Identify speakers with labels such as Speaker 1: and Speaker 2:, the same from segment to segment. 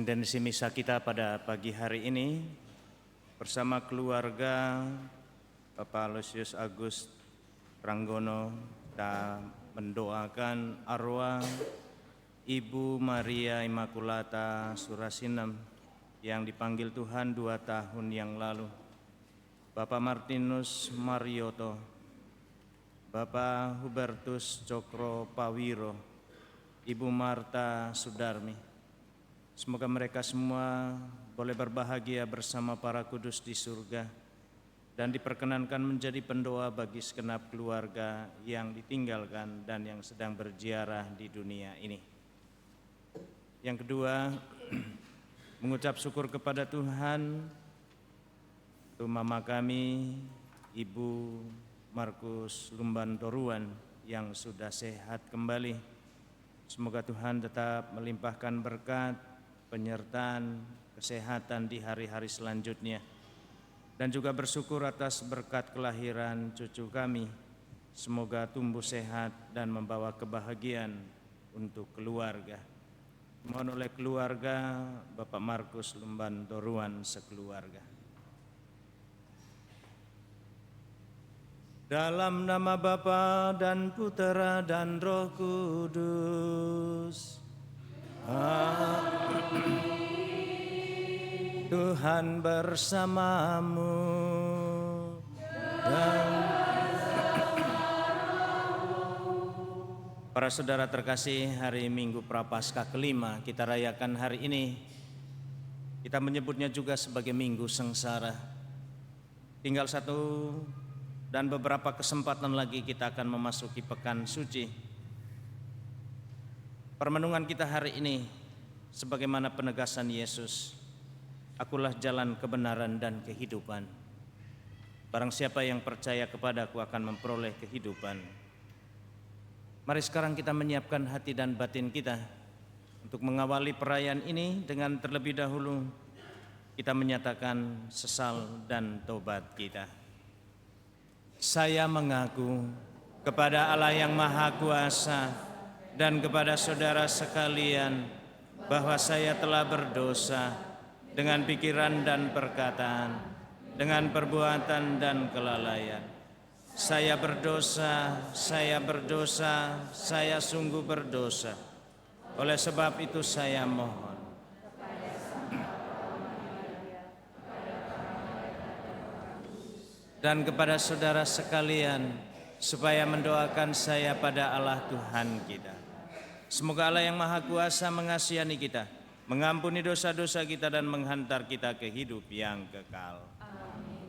Speaker 1: Intensi misa kita pada pagi hari ini bersama keluarga Bapak Aloysius Agus Ranggono kita mendoakan arwah Ibu Maria Immaculata Surasinem yang dipanggil Tuhan 2 tahun yang lalu, Bapak Martinus Marioto, Bapak Hubertus Cokro Pawiro, Ibu Marta Sudarmi. Semoga mereka semua boleh berbahagia bersama para kudus di surga dan diperkenankan menjadi pendoa bagi segenap keluarga yang ditinggalkan dan yang sedang berziarah di dunia ini. Yang kedua, mengucap syukur kepada Tuhan untuk mama kami, Ibu Markus Lumban Toruan yang sudah sehat kembali. Semoga Tuhan tetap melimpahkan berkat, penyertaan, kesehatan di hari-hari selanjutnya. Dan juga bersyukur atas berkat kelahiran cucu kami. Semoga tumbuh sehat dan membawa kebahagiaan untuk keluarga. Mohon oleh keluarga Bapak Markus Lumban Toruan sekeluarga. Dalam nama Bapa dan Putera dan Roh Kudus. Tuhan bersamamu dan para saudara terkasih, hari Minggu Prapaskah kelima kita rayakan hari ini. Kita menyebutnya juga sebagai Minggu Sengsara. Tinggal satu dan beberapa kesempatan lagi kita akan memasuki Pekan Suci. Permenungan kita hari ini sebagaimana penegasan Yesus, akulah jalan kebenaran dan kehidupan. Barang siapa yang percaya kepadaku akan memperoleh kehidupan. Mari sekarang kita menyiapkan hati dan batin kita untuk mengawali perayaan ini dengan terlebih dahulu kita menyatakan sesal dan tobat kita. Saya mengaku kepada Allah yang Maha Kuasa dan kepada saudara sekalian bahwa saya telah berdosa dengan pikiran dan perkataan, dengan perbuatan dan kelalaian. Saya berdosa, saya sungguh berdosa. Oleh sebab itu saya mohon dan kepada saudara sekalian supaya mendoakan saya pada Allah Tuhan kita. Semoga Allah yang Maha Kuasa mengasihani kita, mengampuni dosa-dosa kita dan menghantar kita ke hidup yang kekal. Amin.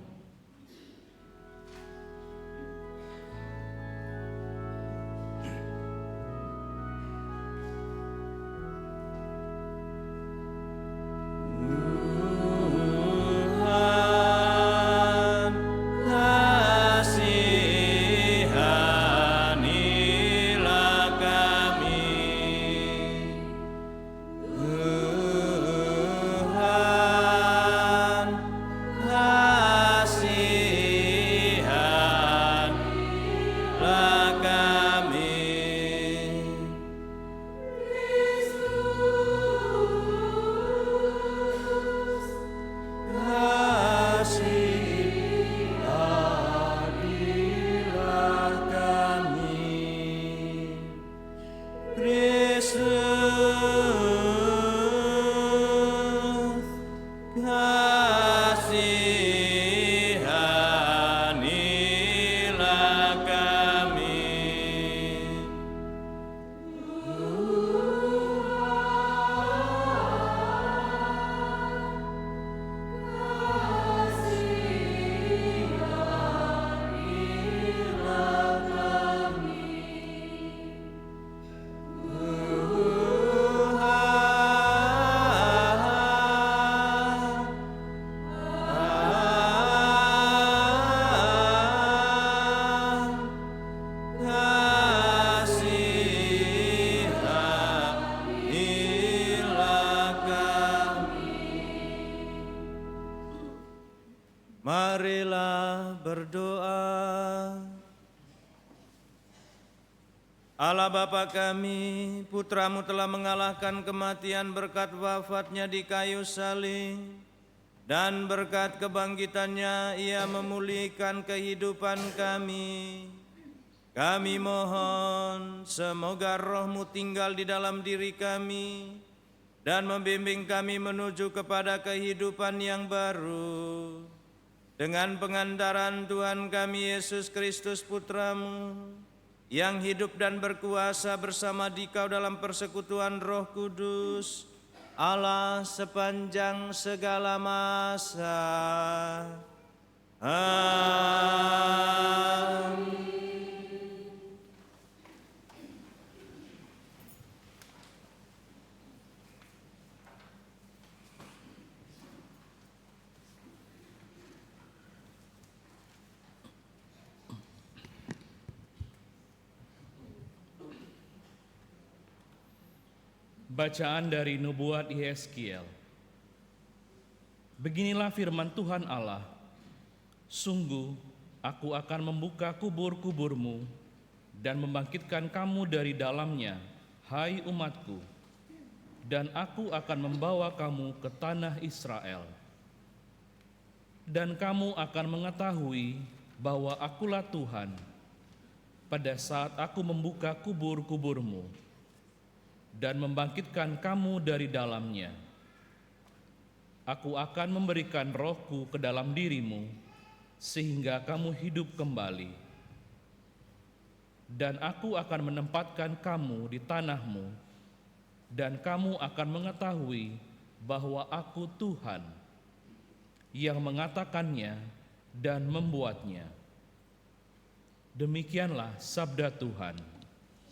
Speaker 1: Allah Bapa kami, Putra-Mu telah mengalahkan kematian berkat wafatnya di kayu salib, dan berkat kebangkitannya Ia memulihkan kehidupan kami. Kami mohon, semoga Roh-Mu tinggal di dalam diri kami, dan membimbing kami menuju kepada kehidupan yang baru. Dengan pengantaran Tuhan kami Yesus Kristus Putra-Mu, yang hidup dan berkuasa bersama Dikau dalam persekutuan Roh Kudus, Allah sepanjang segala masa. Amin.
Speaker 2: Bacaan dari Nubuat Yeskiel. Beginilah firman Tuhan Allah, sungguh aku akan membuka kubur-kuburmu dan membangkitkan kamu dari dalamnya, hai umatku, dan aku akan membawa kamu ke tanah Israel. Dan kamu akan mengetahui bahwa akulah Tuhan pada saat aku membuka kubur-kuburmu dan membangkitkan kamu dari dalamnya. Aku akan memberikan rohku ke dalam dirimu, sehingga kamu hidup kembali. Dan aku akan menempatkan kamu di tanahmu, dan kamu akan mengetahui bahwa aku Tuhan, yang mengatakannya dan membuatnya. Demikianlah sabda Tuhan.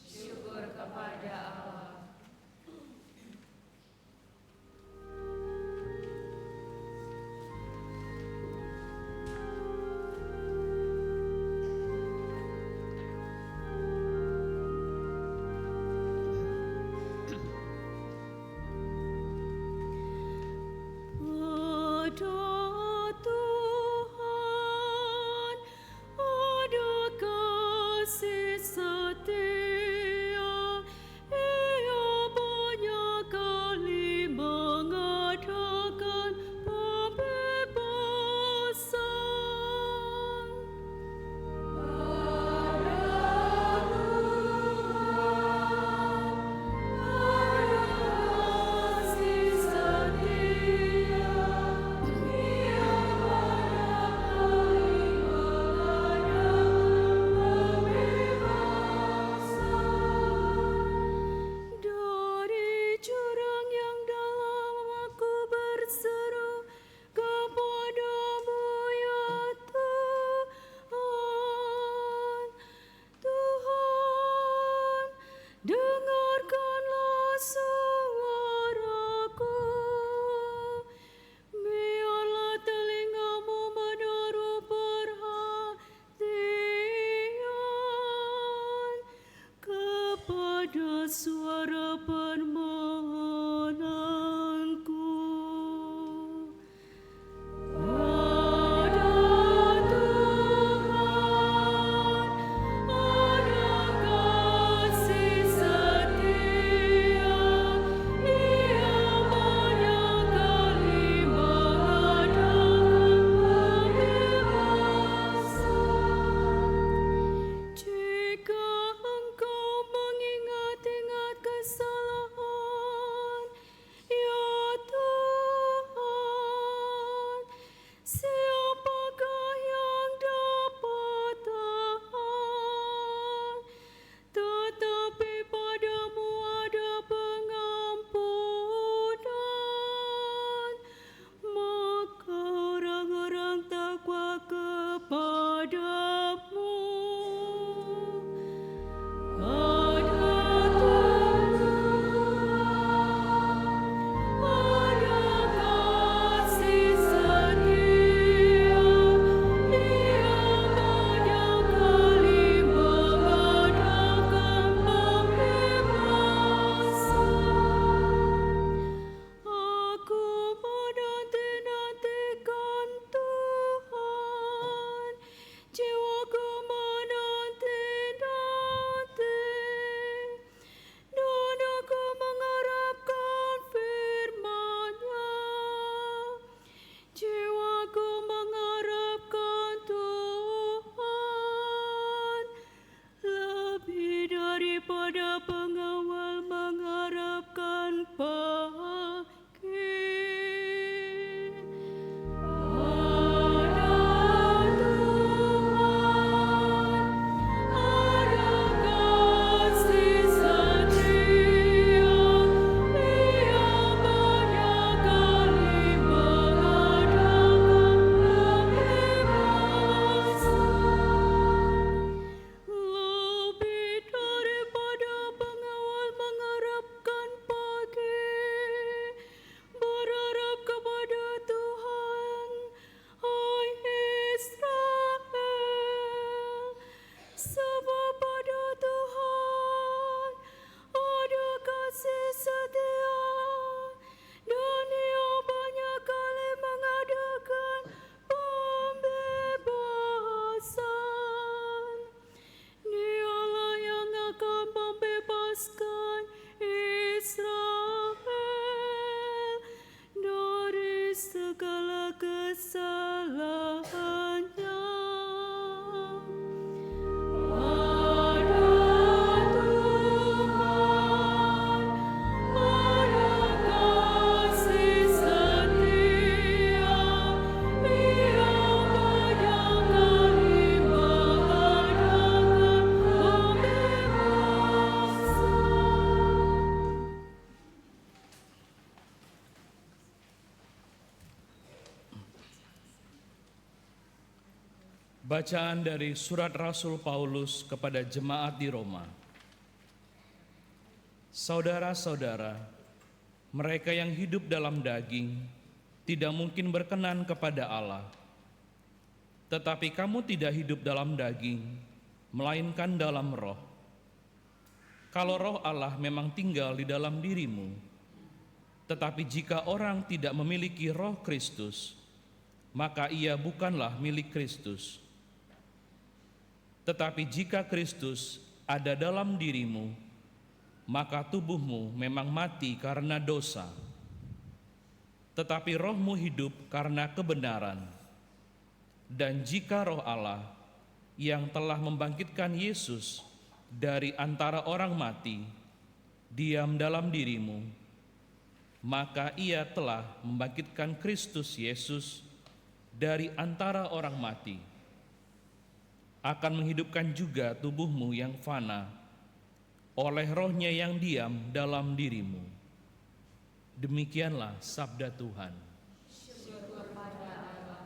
Speaker 3: Syukur kepada Allah.
Speaker 4: Jika engkau mengingat-ingat kesalahan
Speaker 2: Bacaan dari surat Rasul Paulus kepada jemaat di Roma. Saudara-saudara, mereka yang hidup dalam daging tidak mungkin berkenan kepada Allah. Tetapi kamu tidak hidup dalam daging, melainkan dalam roh. Kalau roh Allah memang tinggal di dalam dirimu, tetapi jika orang tidak memiliki roh Kristus, maka ia bukanlah milik Kristus. Tetapi jika Kristus ada dalam dirimu, maka tubuhmu memang mati karena dosa, tetapi rohmu hidup karena kebenaran. Dan jika roh Allah yang telah membangkitkan Yesus dari antara orang mati diam dalam dirimu, maka ia telah membangkitkan Kristus Yesus dari antara orang mati, akan menghidupkan juga tubuhmu yang fana oleh rohnya yang diam dalam dirimu. Demikianlah sabda Tuhan.
Speaker 3: Syukur pada Allah.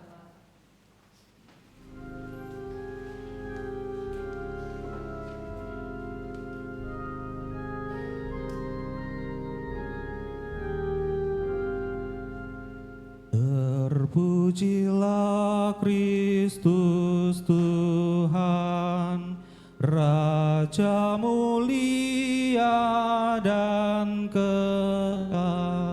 Speaker 4: Terpujilah Kristus Tuhan, Raja mulia dan kekal.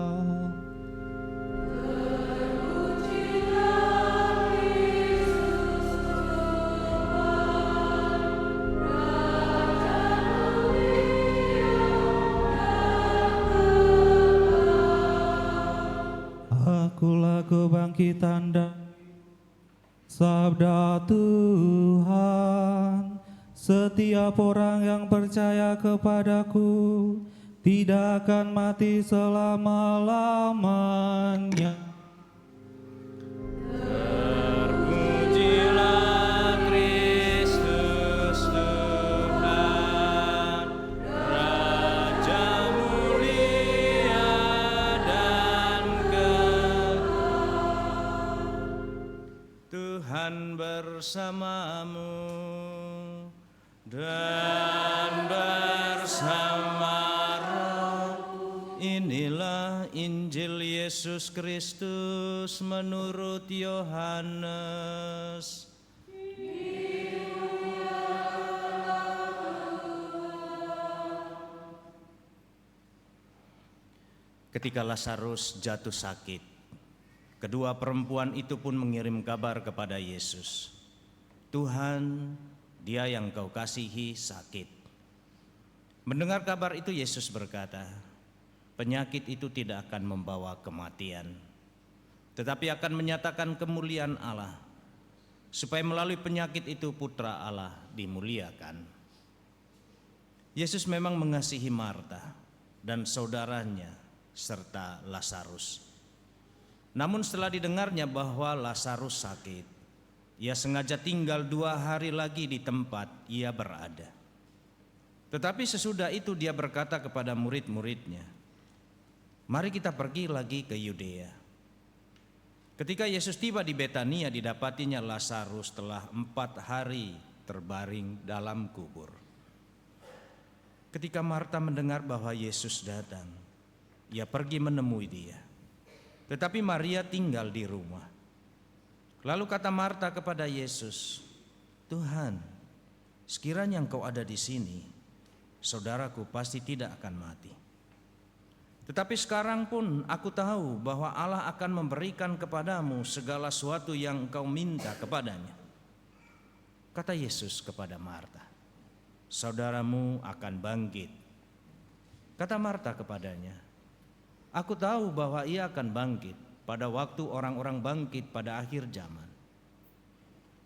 Speaker 4: Akulah kebangkitan dan sabda Tuhan. Setiap orang yang percaya kepadaku tidak akan mati selama-lamanya.
Speaker 1: Terpujilah Kristus Tuhan, Raja mulia dan kekal. Tuhan bersamamu dan bersama roh. Inilah Injil Yesus Kristus menurut Yohanes. Ketika Lazarus jatuh sakit, kedua perempuan itu pun mengirim kabar kepada Yesus. Tuhan, dia yang kau kasihi sakit. Mendengar kabar itu Yesus berkata, penyakit itu tidak akan membawa kematian, tetapi akan menyatakan kemuliaan Allah, supaya melalui penyakit itu Putra Allah dimuliakan. Yesus memang mengasihi Marta dan saudaranya serta Lazarus. Namun setelah didengarnya bahwa Lazarus sakit, ia sengaja tinggal 2 hari lagi di tempat ia berada. Tetapi sesudah itu dia berkata kepada murid-muridnya, mari kita pergi lagi ke Yudea. Ketika Yesus tiba di Betania, didapatinya Lazarus telah 4 hari terbaring dalam kubur. Ketika Marta mendengar bahwa Yesus datang, ia pergi menemui dia. Tetapi Maria tinggal di rumah. Lalu kata Marta kepada Yesus, Tuhan, sekiranya Engkau ada di sini, saudaraku pasti tidak akan mati. Tetapi sekarang pun aku tahu bahwa Allah akan memberikan kepadamu segala sesuatu yang engkau minta kepadanya. Kata Yesus kepada Marta, saudaramu akan bangkit. Kata Marta kepadanya, aku tahu bahwa ia akan bangkit pada waktu orang-orang bangkit pada akhir zaman.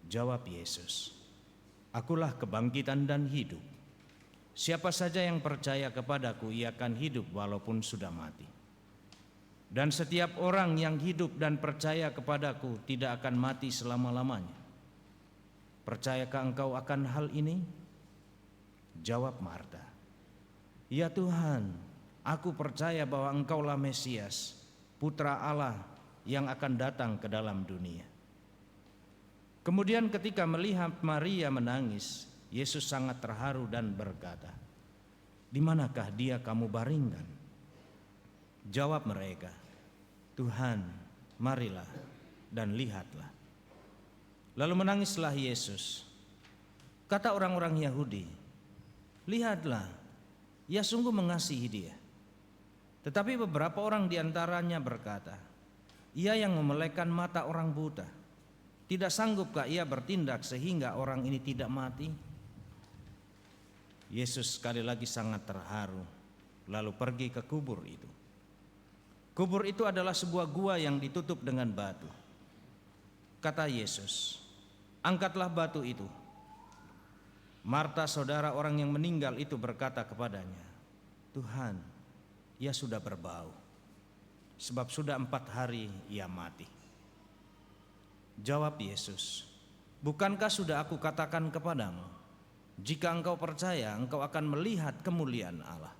Speaker 1: Jawab Yesus, akulah kebangkitan dan hidup. Siapa saja yang percaya kepadaku, ia akan hidup walaupun sudah mati. Dan setiap orang yang hidup dan percaya kepadaku tidak akan mati selama-lamanya. Percayakah engkau akan hal ini? Jawab Marta, ya Tuhan, aku percaya bahwa engkaulah Mesias, Putra Allah yang akan datang ke dalam dunia. Kemudian ketika melihat Maria menangis, Yesus sangat terharu dan berkata, "Di manakah dia kamu baringkan?" Jawab mereka, "Tuhan, marilah dan lihatlah." Lalu menangislah Yesus. Kata orang-orang Yahudi, "Lihatlah, ia sungguh mengasihi dia." Tetapi beberapa orang diantaranya berkata, "Ia yang memelekkan mata orang buta. Tidak sanggupkah ia bertindak sehingga orang ini tidak mati?" Yesus sekali lagi sangat terharu, lalu pergi ke kubur itu. Kubur itu adalah sebuah gua yang ditutup dengan batu. Kata Yesus, "Angkatlah batu itu." Marta, saudara orang yang meninggal itu, berkata kepadanya, "Tuhan, ia sudah berbau, sebab sudah 4 hari ia mati." Jawab Yesus, "Bukankah sudah aku katakan kepadamu, jika engkau percaya, engkau akan melihat kemuliaan Allah?"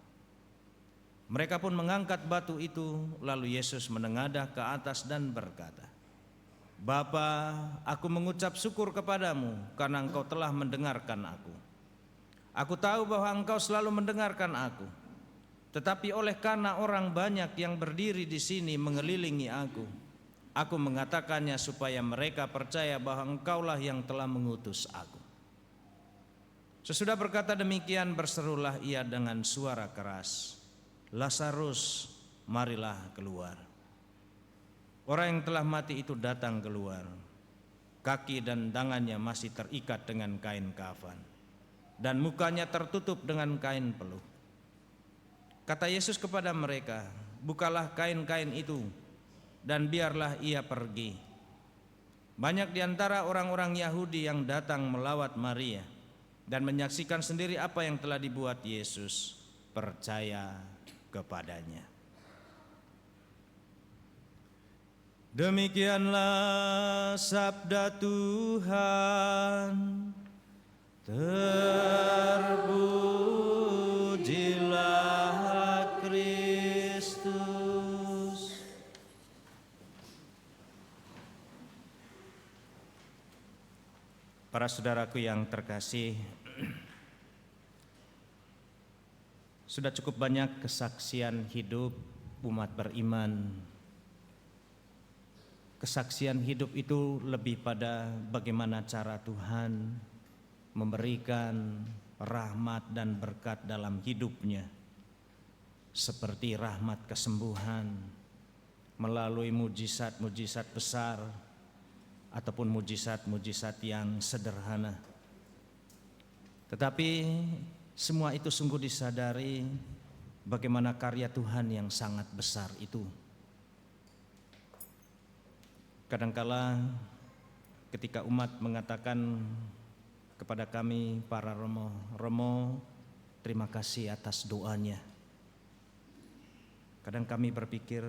Speaker 1: Mereka pun mengangkat batu itu, lalu Yesus menengadah ke atas dan berkata, "Bapa, aku mengucap syukur kepadamu karena engkau telah mendengarkan aku. Aku tahu bahwa engkau selalu mendengarkan aku, tetapi oleh karena orang banyak yang berdiri di sini mengelilingi aku mengatakannya supaya mereka percaya bahwa engkaulah yang telah mengutus aku." Sesudah berkata demikian, berserulah ia dengan suara keras, "Lazarus, marilah keluar." Orang yang telah mati itu datang keluar. Kaki dan tangannya masih terikat dengan kain kafan, dan mukanya tertutup dengan kain peluh. Kata Yesus kepada mereka, "Bukalah kain-kain itu dan biarlah ia pergi." Banyak di antara orang-orang Yahudi yang datang melawat Maria dan menyaksikan sendiri apa yang telah dibuat Yesus, percaya kepadanya. Demikianlah sabda Tuhan. Terpujilah Kristus. Para saudaraku yang terkasih, sudah cukup banyak kesaksian hidup umat beriman. Kesaksian hidup itu lebih pada bagaimana cara Tuhan memberikan rahmat dan berkat dalam hidupnya, seperti rahmat kesembuhan melalui mujizat-mujizat besar ataupun mujizat-mujizat yang sederhana. Tetapi semua itu sungguh disadari bagaimana karya Tuhan yang sangat besar itu. Kadangkala ketika umat mengatakan kepada kami para Romo, terima kasih atas doanya. Kadang kami berpikir,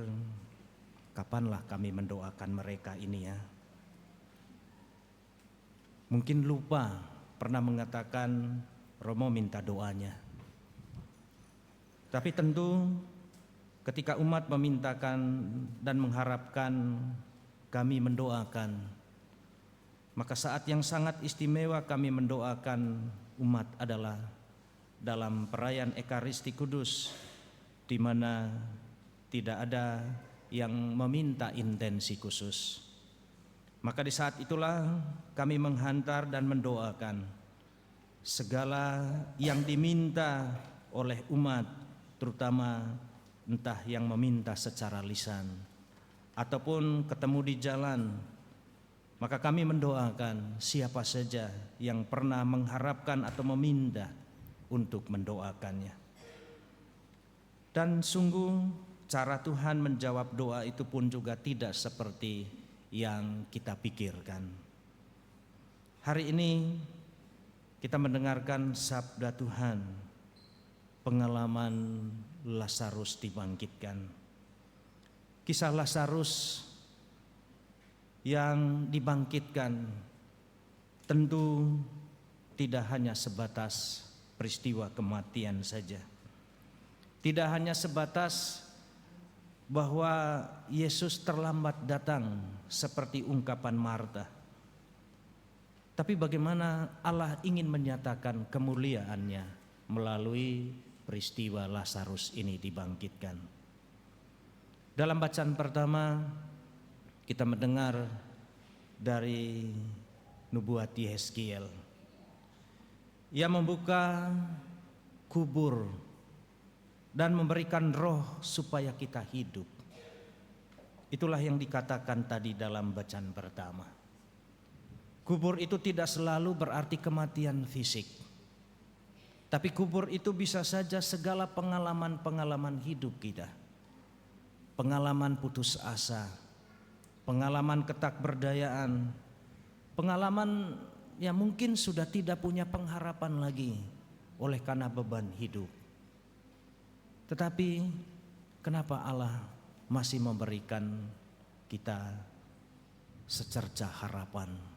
Speaker 1: kapanlah kami mendoakan mereka ini ya. Mungkin lupa pernah mengatakan Romo minta doanya. Tapi tentu ketika umat memintakan dan mengharapkan kami mendoakan, maka saat yang sangat istimewa kami mendoakan umat adalah dalam perayaan Ekaristi Kudus, di mana tidak ada yang meminta intensi khusus. Maka di saat itulah kami menghantar dan mendoakan segala yang diminta oleh umat, terutama entah yang meminta secara lisan ataupun ketemu di jalan. Maka kami mendoakan siapa saja yang pernah mengharapkan atau meminta untuk mendoakannya. Dan sungguh cara Tuhan menjawab doa itu pun juga tidak seperti yang kita pikirkan. Hari ini kita mendengarkan sabda Tuhan, pengalaman Lazarus dibangkitkan. Kisah Lazarus yang dibangkitkan tentu tidak hanya sebatas peristiwa kematian saja. Tidak hanya sebatas bahwa Yesus terlambat datang seperti ungkapan Marta. Tapi bagaimana Allah ingin menyatakan kemuliaannya melalui peristiwa Lazarus ini dibangkitkan. Dalam bacaan pertama kita mendengar dari nubuat Yehezkiel. Ia membuka kubur dan memberikan roh supaya kita hidup. Itulah yang dikatakan tadi dalam bacaan pertama. Kubur itu tidak selalu berarti kematian fisik. Tapi kubur itu bisa saja segala pengalaman-pengalaman hidup kita. Pengalaman putus asa, pengalaman ketakberdayaan, pengalaman yang mungkin sudah tidak punya pengharapan lagi oleh karena beban hidup. Tetapi kenapa Allah masih memberikan kita secerca harapan?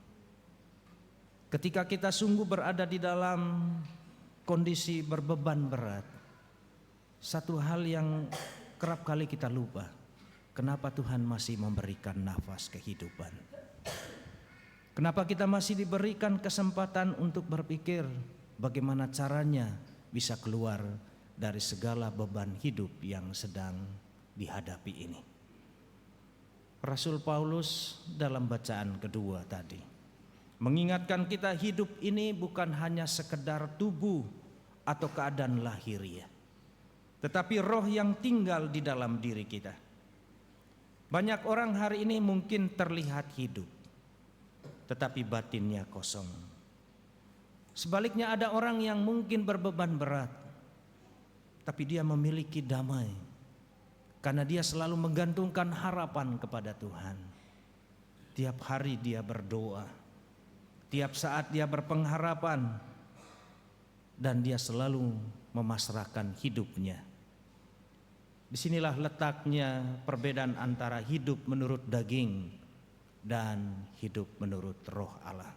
Speaker 1: Ketika kita sungguh berada di dalam kondisi berbeban berat, satu hal yang kerap kali kita lupa, kenapa Tuhan masih memberikan nafas kehidupan? Kenapa kita masih diberikan kesempatan untuk berpikir bagaimana caranya bisa keluar dari segala beban hidup yang sedang dihadapi ini? Rasul Paulus dalam bacaan kedua tadi mengingatkan kita hidup ini bukan hanya sekedar tubuh atau keadaan lahiriah, tetapi roh yang tinggal di dalam diri kita. Banyak orang hari ini mungkin terlihat hidup, tetapi batinnya kosong. Sebaliknya ada orang yang mungkin berbeban berat, tapi dia memiliki damai karena dia selalu menggantungkan harapan kepada Tuhan. Tiap hari dia berdoa, tiap saat dia berpengharapan, dan dia selalu memasrahkan hidupnya. Disinilah letaknya perbedaan antara hidup menurut daging dan hidup menurut roh Allah.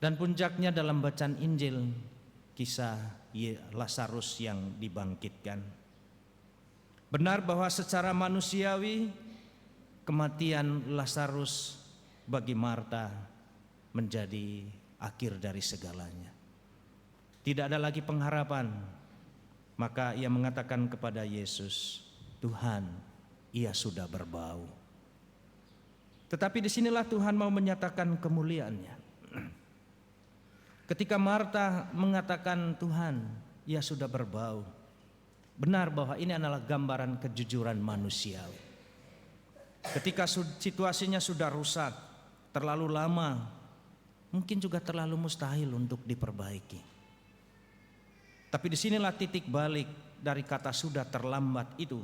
Speaker 1: Dan puncaknya dalam bacaan Injil, kisah Lazarus yang dibangkitkan. Benar bahwa secara manusiawi kematian Lazarus bagi Marta menjadi akhir dari segalanya. Tidak ada lagi pengharapan. Maka ia mengatakan kepada Yesus, Tuhan, ia sudah berbau. Tetapi disinilah Tuhan mau menyatakan kemuliaannya. Ketika Marta mengatakan Tuhan, ia sudah berbau. Benar bahwa ini adalah gambaran kejujuran manusiawi. Ketika situasinya sudah rusak, terlalu lama, mungkin juga terlalu mustahil untuk diperbaiki. Tapi disinilah titik balik dari kata sudah terlambat itu.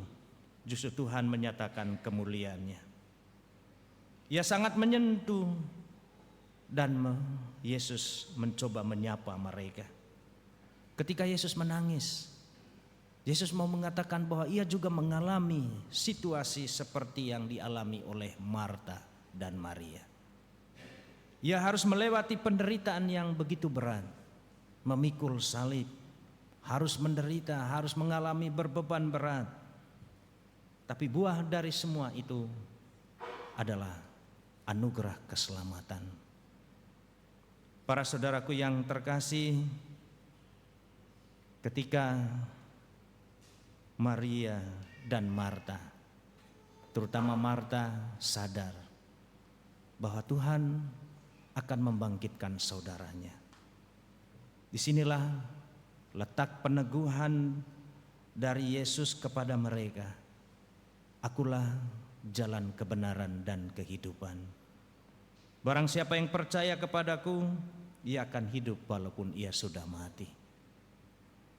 Speaker 1: Justru Tuhan menyatakan kemuliaannya. Ia sangat menyentuh dan Yesus mencoba menyapa mereka. Ketika Yesus menangis, Yesus mau mengatakan bahwa ia juga mengalami situasi seperti yang dialami oleh Marta dan Maria. Ia harus melewati penderitaan yang begitu berat, memikul salib, harus menderita, harus mengalami berbeban berat. Tapi buah dari semua itu adalah anugerah keselamatan. Para saudaraku yang terkasih, ketika Maria dan Marta, terutama Marta, sadar bahwa Tuhan akan membangkitkan saudaranya. Disinilah letak peneguhan dari Yesus kepada mereka. Akulah jalan kebenaran dan kehidupan. Barang siapa yang percaya kepadaku, ia akan hidup walaupun ia sudah mati.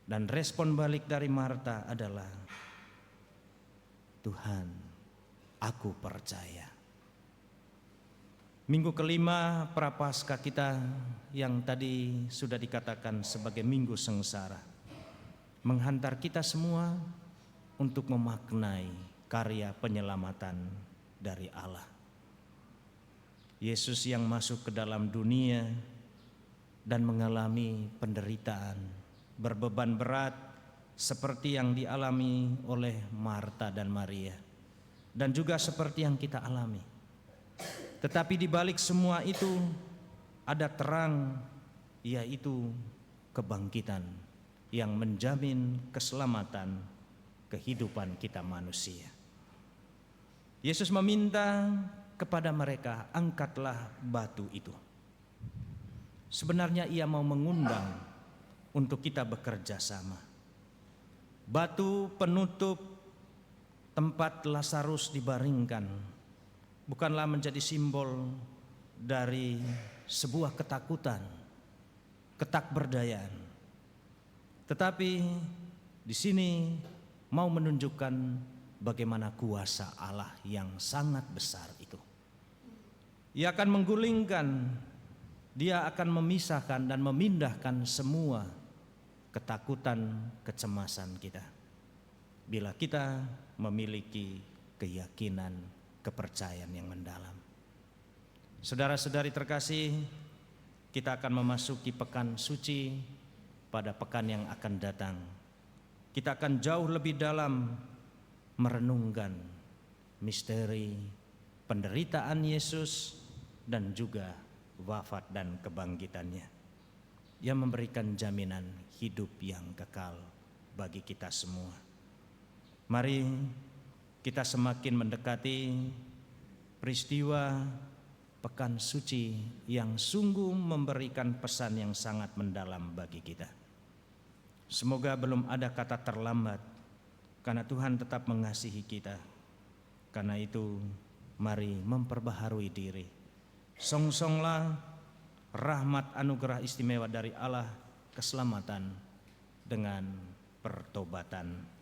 Speaker 1: Dan respon balik dari Marta adalah, Tuhan, aku percaya. Minggu kelima Prapaskah kita yang tadi sudah dikatakan sebagai minggu sengsara, menghantar kita semua untuk memaknai karya penyelamatan dari Allah. Yesus yang masuk ke dalam dunia dan mengalami penderitaan, berbeban berat seperti yang dialami oleh Marta dan Maria, dan juga seperti yang kita alami. Tetapi di balik semua itu, ada terang, yaitu kebangkitan yang menjamin keselamatan kehidupan kita manusia. Yesus meminta kepada mereka, angkatlah batu itu. Sebenarnya ia mau mengundang untuk kita bekerja sama. Batu penutup tempat Lazarus dibaringkan bukanlah menjadi simbol dari sebuah ketakutan, ketakberdayaan. Tetapi di sini mau menunjukkan bagaimana kuasa Allah yang sangat besar itu. Ia akan menggulingkan, dia akan memisahkan dan memindahkan semua ketakutan, kecemasan kita. Bila kita memiliki keyakinan, kepercayaan yang mendalam. Saudara-saudari terkasih, kita akan memasuki pekan suci pada pekan yang akan datang. Kita akan jauh lebih dalam merenungkan misteri penderitaan Yesus dan juga wafat dan kebangkitannya, yang memberikan jaminan hidup yang kekal bagi kita semua. Mari kita semakin mendekati peristiwa pekan suci yang sungguh memberikan pesan yang sangat mendalam bagi kita. Semoga belum ada kata terlambat, karena Tuhan tetap mengasihi kita. Karena itu mari memperbaharui diri. Songsonglah rahmat anugerah istimewa dari Allah, keselamatan dengan pertobatan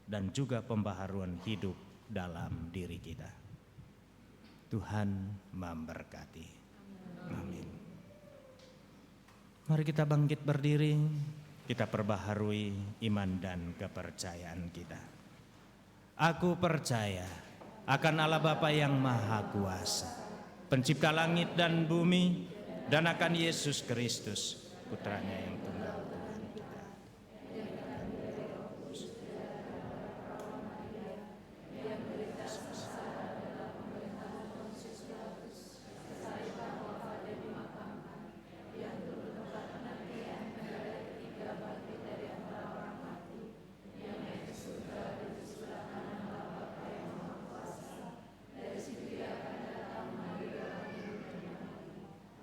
Speaker 1: dan juga pembaharuan hidup dalam diri kita. Tuhan memberkati. Amin. Mari kita bangkit berdiri, kita perbaharui iman dan kepercayaan kita. Aku percaya akan Allah Bapa yang Maha Kuasa, pencipta langit dan bumi, dan akan Yesus Kristus, putranya yang tunggal Tuhan kita.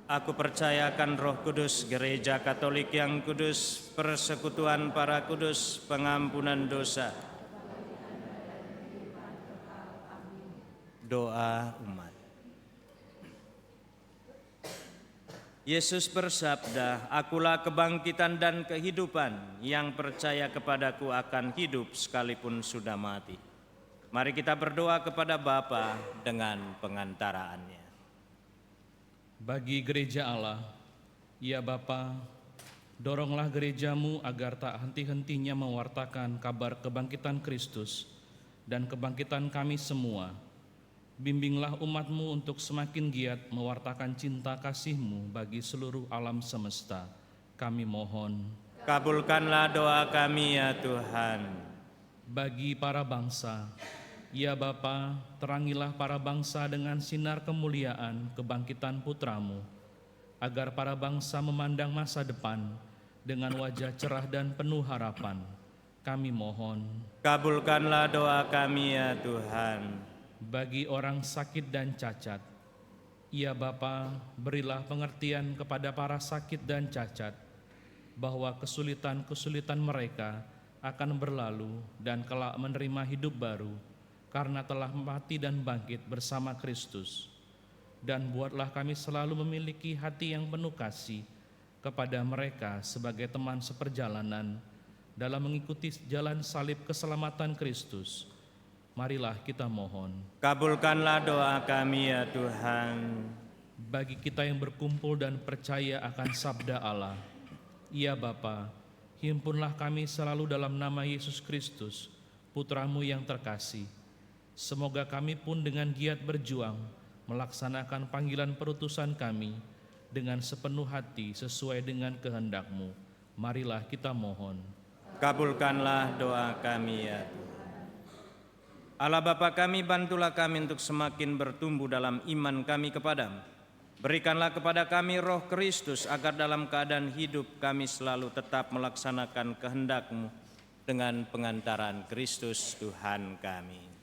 Speaker 1: Aku percayakan Roh Kudus, Gereja Katolik yang kudus, persekutuan para kudus, pengampunan dosa. Doa umat. Yesus bersabda, "Akulah kebangkitan dan kehidupan, yang percaya kepadaku akan hidup sekalipun sudah mati." Mari kita berdoa kepada Bapa dengan pengantaraannya.
Speaker 2: Bagi gereja Allah, ya Bapa, doronglah gerejamu agar tak henti-hentinya mewartakan kabar kebangkitan Kristus dan kebangkitan kami semua. Bimbinglah umatmu untuk semakin giat mewartakan cinta kasih-Mu bagi seluruh alam semesta. Kami mohon.
Speaker 1: Kabulkanlah doa kami ya Tuhan.
Speaker 2: Bagi para bangsa, ya Bapa, terangilah para bangsa dengan sinar kemuliaan kebangkitan Putra-Mu, agar para bangsa memandang masa depan dengan wajah cerah dan penuh harapan. Kami mohon.
Speaker 1: Kabulkanlah doa kami ya Tuhan.
Speaker 2: Bagi orang sakit dan cacat, ya Bapa, berilah pengertian kepada para sakit dan cacat, bahwa kesulitan-kesulitan mereka akan berlalu dan kelak menerima hidup baru, karena telah mati dan bangkit bersama Kristus. Dan buatlah kami selalu memiliki hati yang penuh kasih kepada mereka sebagai teman seperjalanan dalam mengikuti jalan salib keselamatan Kristus. Marilah kita mohon.
Speaker 1: Kabulkanlah doa kami ya Tuhan.
Speaker 2: Bagi kita yang berkumpul dan percaya akan sabda Allah, ya Bapa, himpunlah kami selalu dalam nama Yesus Kristus, Putra-Mu yang terkasih. Semoga kami pun dengan giat berjuang melaksanakan panggilan perutusan kami dengan sepenuh hati sesuai dengan kehendak-Mu. Marilah kita mohon.
Speaker 1: Kabulkanlah doa kami ya Tuhan. Allah Bapa kami, bantulah kami untuk semakin bertumbuh dalam iman kami kepadamu, Berikanlah kepada kami roh Kristus, agar dalam keadaan hidup kami selalu tetap melaksanakan kehendak-Mu dengan pengantaran Kristus Tuhan kami.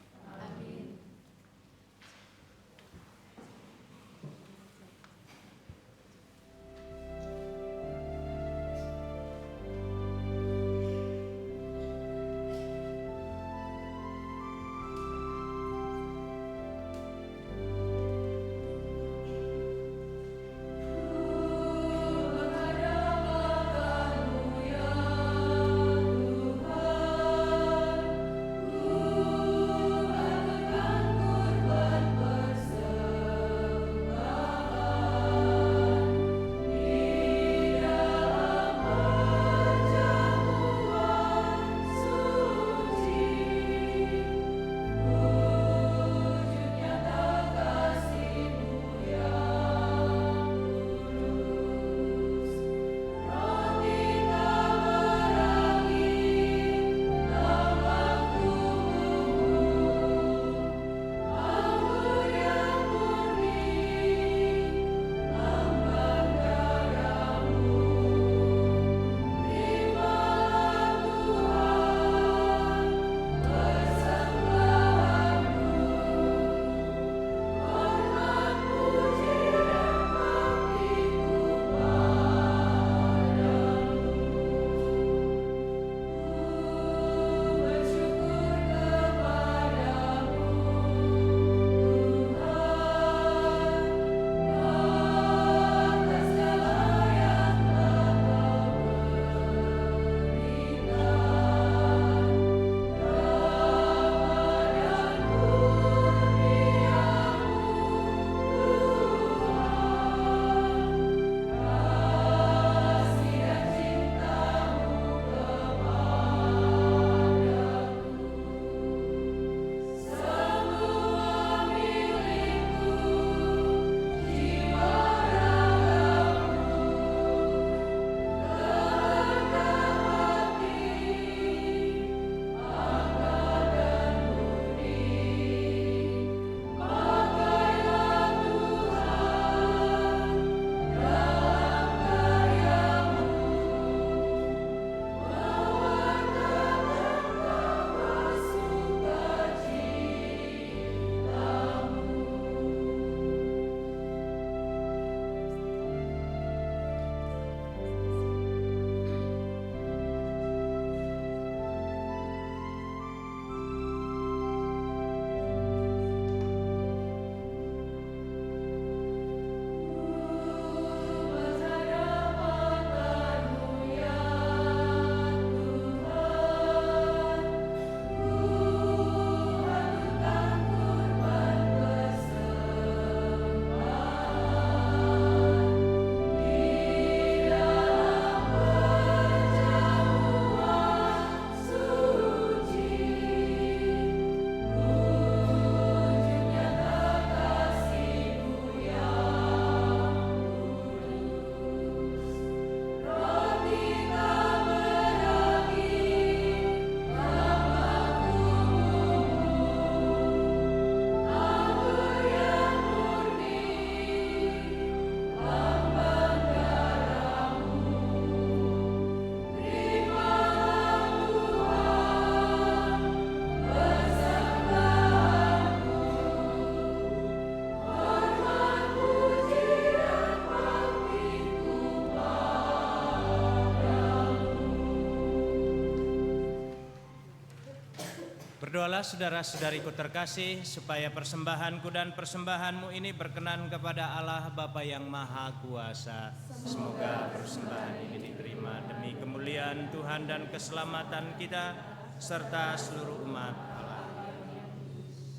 Speaker 1: Berdoalah saudara-saudariku terkasih, supaya persembahanku dan persembahanmu ini berkenan kepada Allah Bapa yang Maha Kuasa. Semoga persembahan ini diterima demi kemuliaan Tuhan dan keselamatan kita, serta seluruh umat Allah.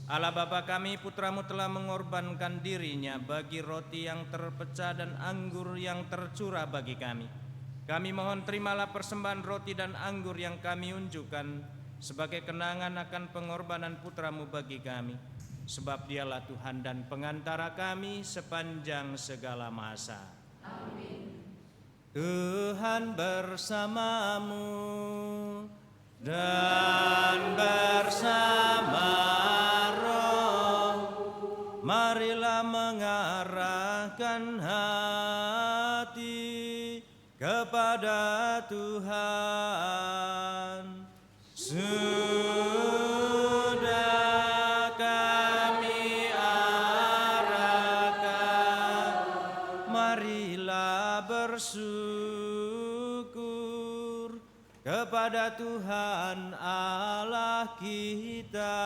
Speaker 1: Allah Bapa kami, Putramu telah mengorbankan dirinya bagi roti yang terpecah dan anggur yang tercurah bagi kami. Kami mohon terimalah persembahan roti dan anggur yang kami unjukkan sebagai kenangan akan pengorbanan Putramu bagi kami, sebab Dialah Tuhan dan pengantara kami sepanjang segala masa.
Speaker 3: Amin.
Speaker 1: Tuhan bersamamu dan bersama roh, marilah mengarahkan menyerahkan hati kepada Tuhan. Sudah kami arahkan, marilah bersyukur kepada Tuhan Allah kita.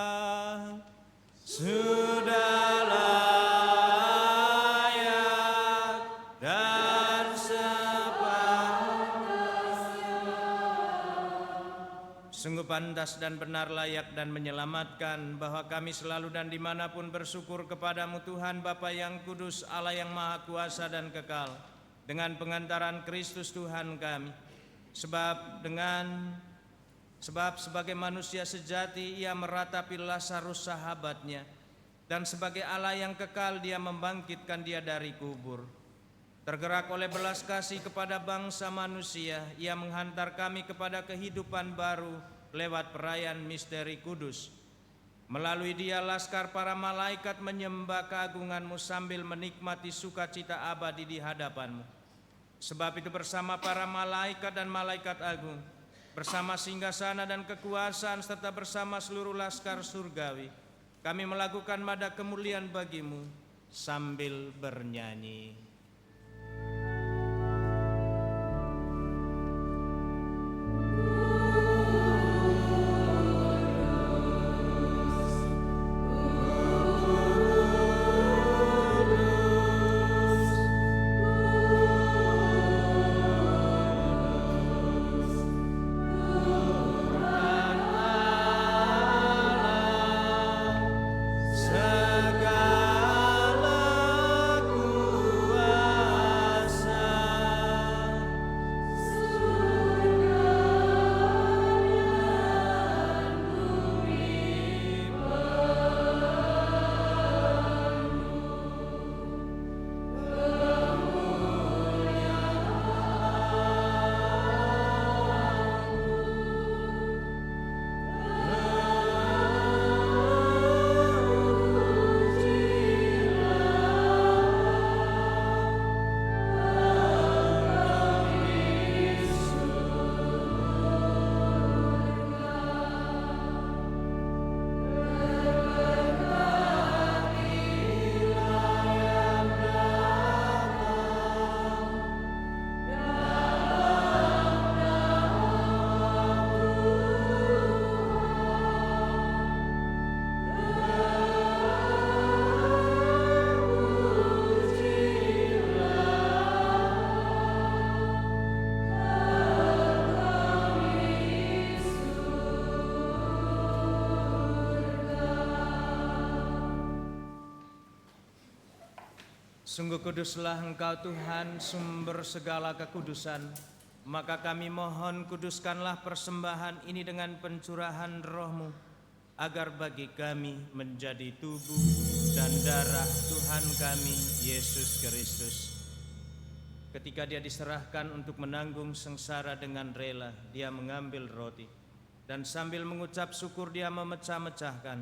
Speaker 1: Sudah layak dan sungguh pantas dan benar, layak dan menyelamatkan, bahwa kami selalu dan dimanapun bersyukur kepadamu Tuhan Bapa yang kudus, Allah yang maha kuasa dan kekal, dengan pengantaran Kristus Tuhan kami. Sebab sebagai manusia sejati ia meratapi Lazarus sahabatnya, dan sebagai Allah yang kekal dia membangkitkan dia dari kubur. Tergerak oleh belas kasih kepada bangsa manusia, ia menghantar kami kepada kehidupan baru lewat perayaan misteri kudus. Melalui dia laskar para malaikat menyembah keagunganmu sambil menikmati sukacita abadi di hadapanmu. Sebab itu bersama para malaikat dan malaikat agung, bersama singgasana dan kekuasaan, serta bersama seluruh laskar surgawi, kami melakukan nada kemuliaan bagimu sambil bernyanyi. Sungguh kuduslah Engkau Tuhan, sumber segala kekudusan. Maka kami mohon, kuduskanlah persembahan ini dengan pencurahan Roh-Mu, agar bagi kami menjadi tubuh dan darah Tuhan kami, Yesus Kristus. Ketika dia diserahkan untuk menanggung sengsara dengan rela, dia mengambil roti, dan sambil mengucap syukur dia memecah-mecahkan,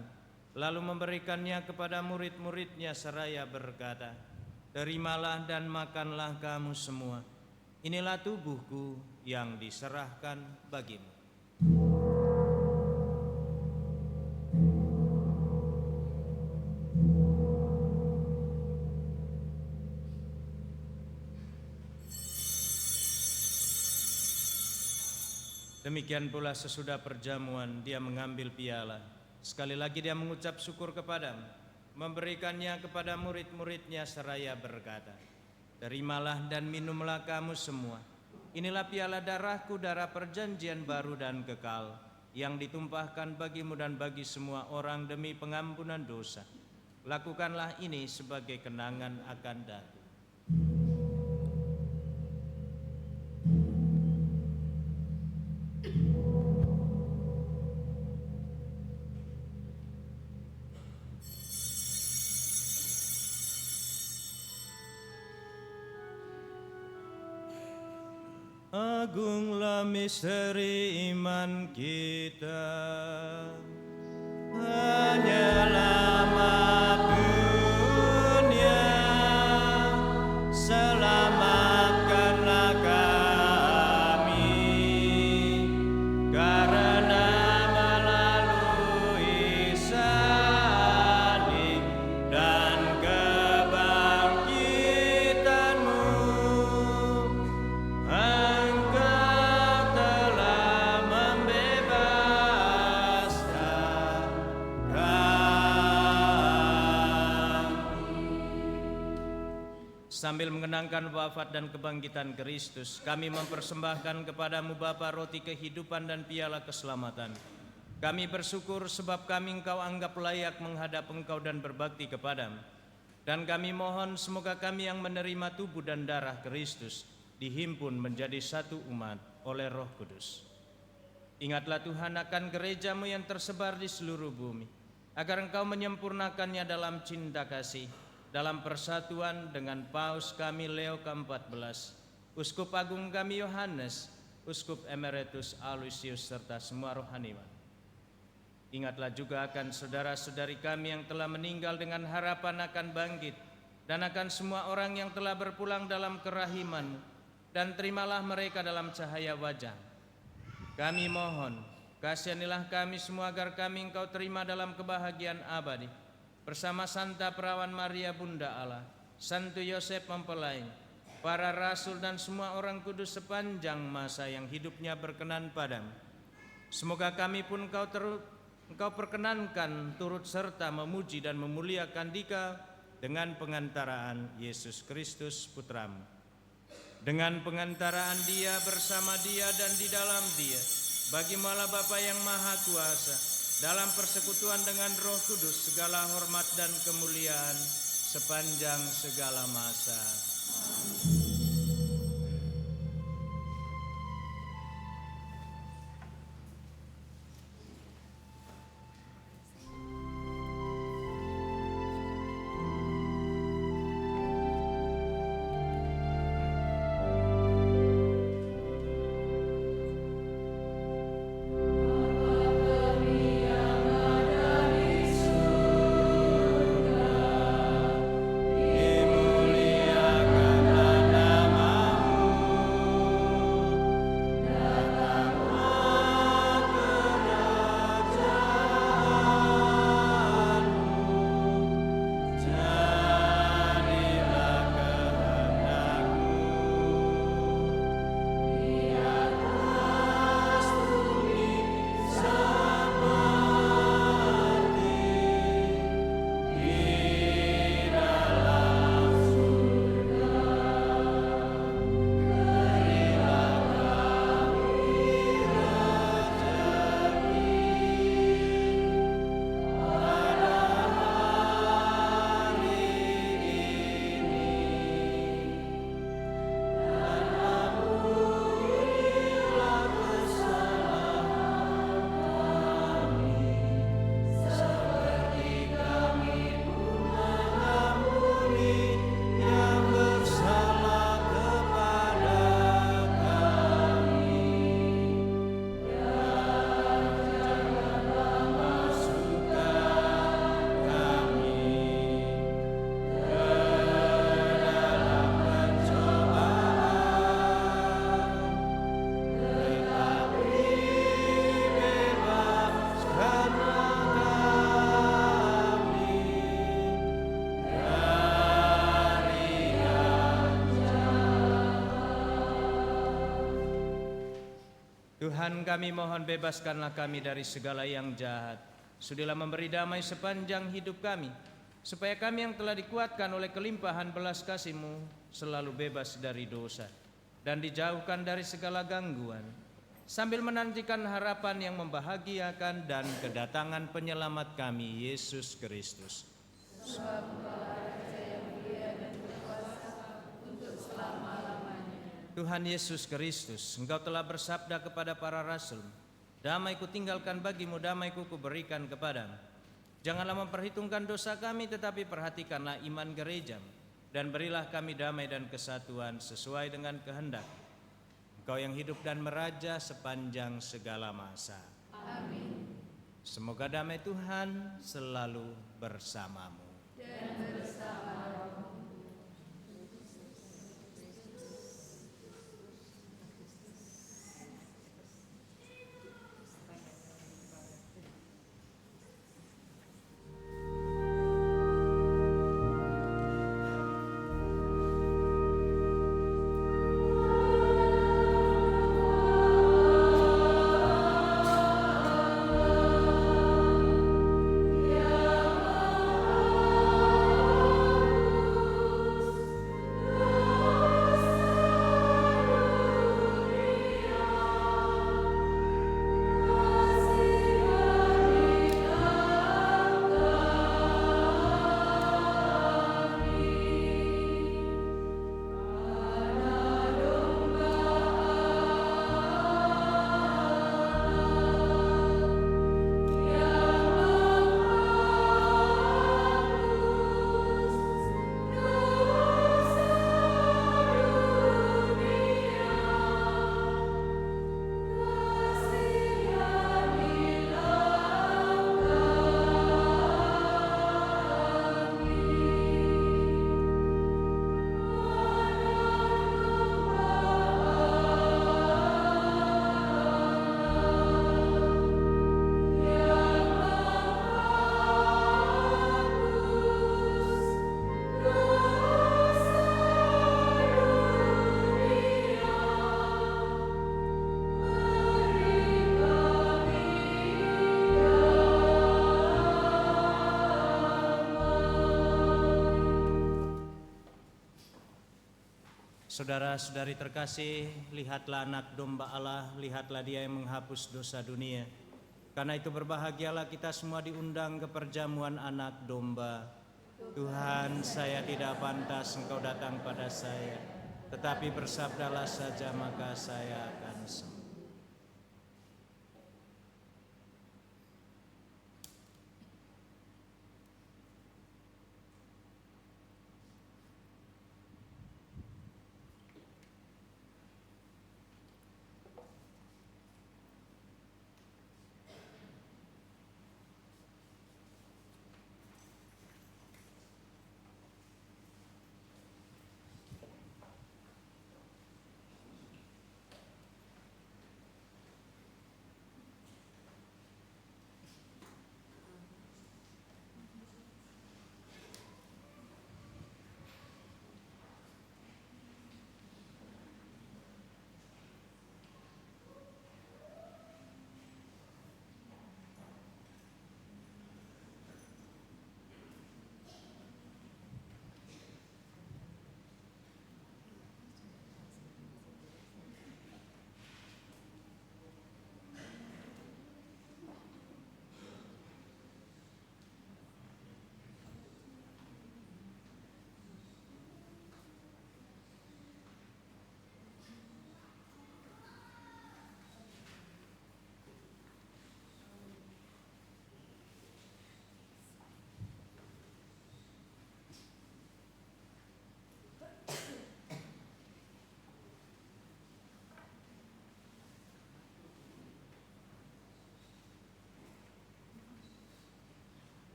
Speaker 1: lalu memberikannya kepada murid-muridnya seraya berkata, "Terimalah dan makanlah kamu semua. Inilah tubuhku yang diserahkan bagimu." Demikian pula sesudah perjamuan dia mengambil piala. Sekali lagi dia mengucap syukur kepadamu, memberikannya kepada murid-muridnya seraya berkata, "Terimalah dan minumlah kamu semua. Inilah piala darahku, darah perjanjian baru dan kekal, yang ditumpahkan bagimu dan bagi semua orang demi pengampunan dosa. Lakukanlah ini sebagai kenangan akan daku." Agunglah misteri iman kita, penyelamat dunia, Sambil mengenangkan wafat dan kebangkitan Kristus, kami mempersembahkan kepadamu Bapa roti kehidupan dan piala keselamatan. Kami bersyukur sebab kami Engkau anggap layak menghadap Engkau dan berbakti kepadamu. Dan kami mohon semoga kami yang menerima tubuh dan darah Kristus dihimpun menjadi satu umat oleh Roh Kudus. Ingatlah Tuhan akan gerejamu yang tersebar di seluruh bumi, agar Engkau menyempurnakannya dalam cinta kasih, dalam persatuan dengan Paus kami Leo ke-14, Uskup Agung kami Yohanes, Uskup Emeritus Aloysius, serta semua rohaniwan. Ingatlah juga akan saudara-saudari kami yang telah meninggal dengan harapan akan bangkit, dan akan semua orang yang telah berpulang dalam kerahiman-Mu, dan terimalah mereka dalam cahaya wajah. Kami mohon, kasihanilah kami semua agar kami Engkau terima dalam kebahagiaan abadi, bersama Santa Perawan Maria Bunda Allah, Santo Yosef Mempelai, para rasul dan semua orang kudus sepanjang masa yang hidupnya berkenan padamu. Semoga kami pun Engkau perkenankan turut serta memuji dan memuliakan Dikau dengan pengantaraan Yesus Kristus Putramu. Dengan pengantaraan Dia, bersama Dia, dan di dalam Dia, bagi-Mu Allah Bapa yang Maha Kuasa, dalam persekutuan dengan Roh Kudus, segala hormat dan kemuliaan sepanjang segala masa. Tuhan, kami mohon bebaskanlah kami dari segala yang jahat. Sudilah memberi damai sepanjang hidup kami, supaya kami yang telah dikuatkan oleh kelimpahan belas kasih-Mu selalu bebas dari dosa dan dijauhkan dari segala gangguan, sambil menantikan harapan yang membahagiakan dan kedatangan penyelamat kami, Yesus Kristus. Tuhan Yesus Kristus, Engkau telah bersabda kepada para rasul, damai-Ku tinggalkan bagimu, damai-Ku kuberikan kepadamu. Janganlah memperhitungkan dosa kami, tetapi perhatikanlah iman gereja-Mu, dan berilah kami damai dan kesatuan sesuai dengan kehendak. Engkau yang hidup dan meraja sepanjang segala masa.
Speaker 3: Amin.
Speaker 1: Semoga damai Tuhan selalu bersamamu.
Speaker 3: Dan bersama
Speaker 1: Saudara-saudari terkasih, lihatlah anak domba Allah, lihatlah dia yang menghapus dosa dunia. Karena itu berbahagialah kita semua diundang ke perjamuan anak domba. Tuhan, saya tidak pantas Engkau datang pada saya, tetapi bersabdalah saja maka saya akan sembuh.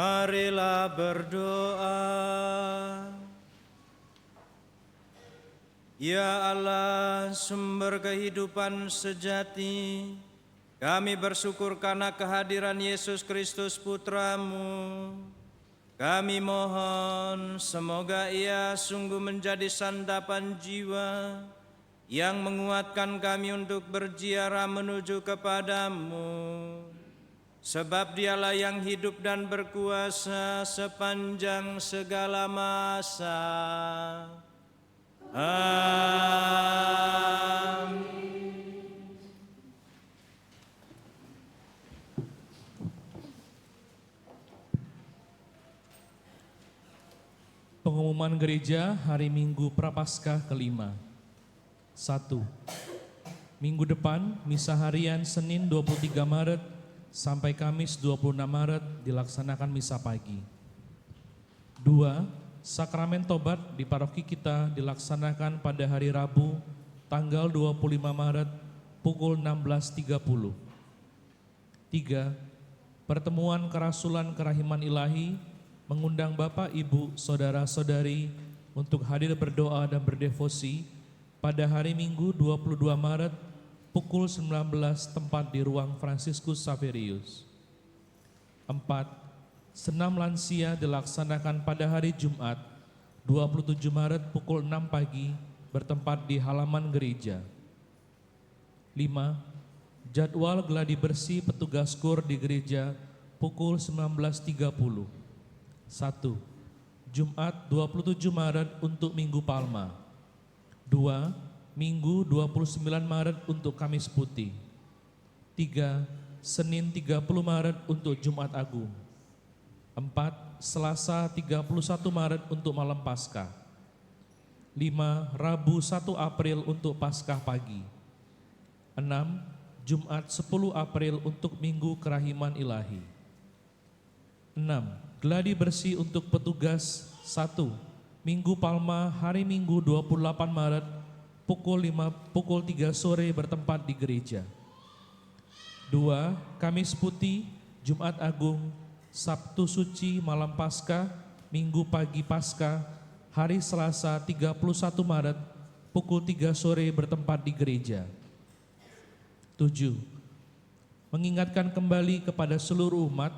Speaker 1: Marilah berdoa. Ya Allah, sumber kehidupan sejati, kami bersyukur karena kehadiran Yesus Kristus Putra-Mu. Kami mohon semoga Ia sungguh menjadi sandapan jiwa yang menguatkan kami untuk berziarah menuju kepadamu. Sebab Dialah yang hidup dan berkuasa sepanjang segala masa. Amin.
Speaker 2: Pengumuman gereja hari Minggu Prapaskah kelima. 1. Minggu depan, misa harian Senin 23 Maret sampai Kamis 26 Maret dilaksanakan misa pagi. 2. Sakramen Tobat di paroki kita dilaksanakan pada hari Rabu tanggal 25 Maret pukul 16.30. 3. Pertemuan Kerasulan Kerahiman Ilahi mengundang Bapak, Ibu, Saudara-saudari untuk hadir berdoa dan berdevosi pada hari Minggu 22 Maret pukul 19 tempat di ruang Fransiskus Saverius. 4. Senam lansia dilaksanakan pada hari Jumat 27 Maret pukul 6 pagi bertempat di halaman gereja. 5. Jadwal gladi bersih petugas KUR di gereja pukul 19.30. 1. Jumat 27 Maret untuk Minggu Palma. 2. Minggu 29 Maret untuk Kamis Putih. 3. Senin 30 Maret untuk Jumat Agung. 4. Selasa 31 Maret untuk Malam Paskah. 5. Rabu 1 April untuk Paskah pagi. 6. Jumat 10 April untuk Minggu Kerahiman Ilahi. 6. Gladi bersih untuk petugas. 1. Minggu Palma hari Minggu 28 Maret pukul 3 sore bertempat di gereja. 2. Kamis Putih, Jumat Agung, Sabtu Suci Malam Paskah, Minggu Pagi Paskah, hari Selasa 31 Maret pukul 3 sore bertempat di gereja. 7. Mengingatkan kembali kepada seluruh umat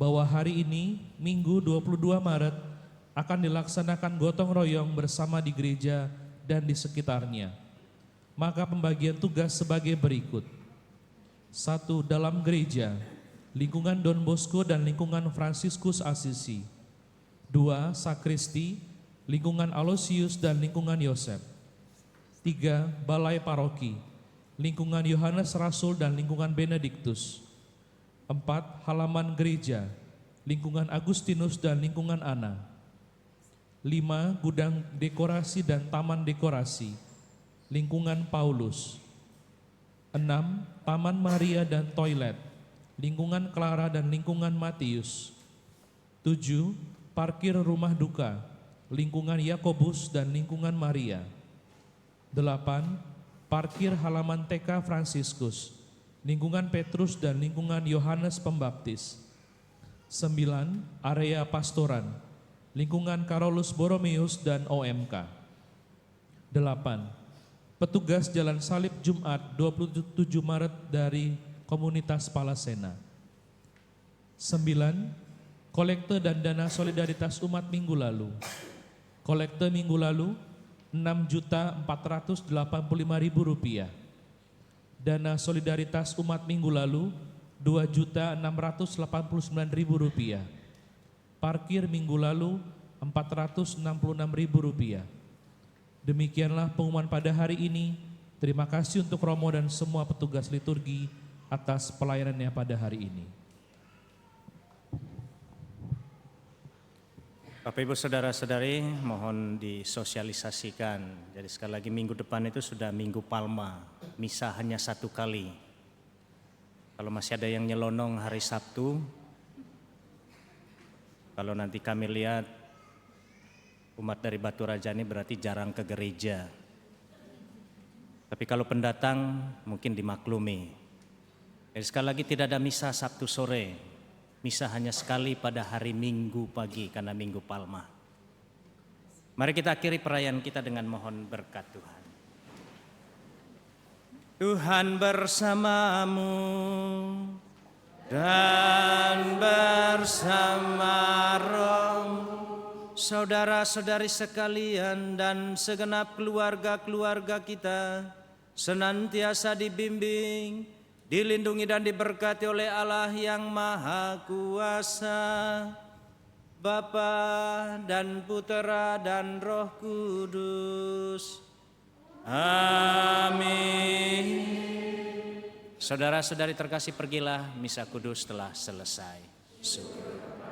Speaker 2: bahwa hari ini, Minggu 22 Maret, akan dilaksanakan gotong royong bersama di gereja dan di sekitarnya. Maka pembagian tugas sebagai berikut. 1. Dalam gereja, lingkungan Don Bosco dan lingkungan Fransiskus Asisi. 2. Sakristi, lingkungan Aloysius dan lingkungan Yosef. 3. Balai paroki, lingkungan Yohanes Rasul dan lingkungan Benediktus. 4. Halaman gereja, lingkungan Agustinus dan lingkungan Ana. 5. Gudang dekorasi dan taman dekorasi, lingkungan Paulus. 6. Taman Maria dan toilet, lingkungan Clara dan lingkungan Matius. 7. Parkir rumah duka, lingkungan Yakobus dan lingkungan Maria. 8. Parkir halaman TK Fransiskus, lingkungan Petrus dan lingkungan Yohanes Pembaptis. 9. Area pastoran, lingkungan Carolus Borromeus dan OMK. 8. Petugas Jalan Salib Jumat 27 Maret dari komunitas Palasena. 9. Kolekte dan dana solidaritas umat minggu lalu. Kolekte minggu lalu Rp6.485.000. Dana solidaritas umat minggu lalu Rp2.689.000. Parkir minggu lalu Rp466.000. Demikianlah pengumuman pada hari ini. Terima kasih untuk Romo dan semua petugas liturgi atas pelayanannya pada hari ini.
Speaker 1: Bapak Ibu Saudara-saudari, mohon disosialisasikan. Jadi sekali lagi minggu depan itu sudah Minggu Palma, misa hanya 1 kali. Kalau masih ada yang nyelonong hari Sabtu, kalau nanti kami lihat umat dari Batu Raja ini berarti jarang ke gereja. Tapi kalau pendatang mungkin dimaklumi. Jadi sekali lagi tidak ada misa Sabtu sore. misa hanya sekali pada hari Minggu pagi karena Minggu Palma. Mari kita akhiri perayaan kita dengan mohon berkat Tuhan. Tuhan bersamamu dan bersama rohmu. Saudara-saudari sekalian dan segenap keluarga-keluarga kita senantiasa dibimbing, dilindungi dan diberkati oleh Allah yang Maha Kuasa, Bapa dan Putera dan Roh Kudus. Amin. Saudara-saudari terkasih, pergilah, misa kudus telah selesai. Syukur.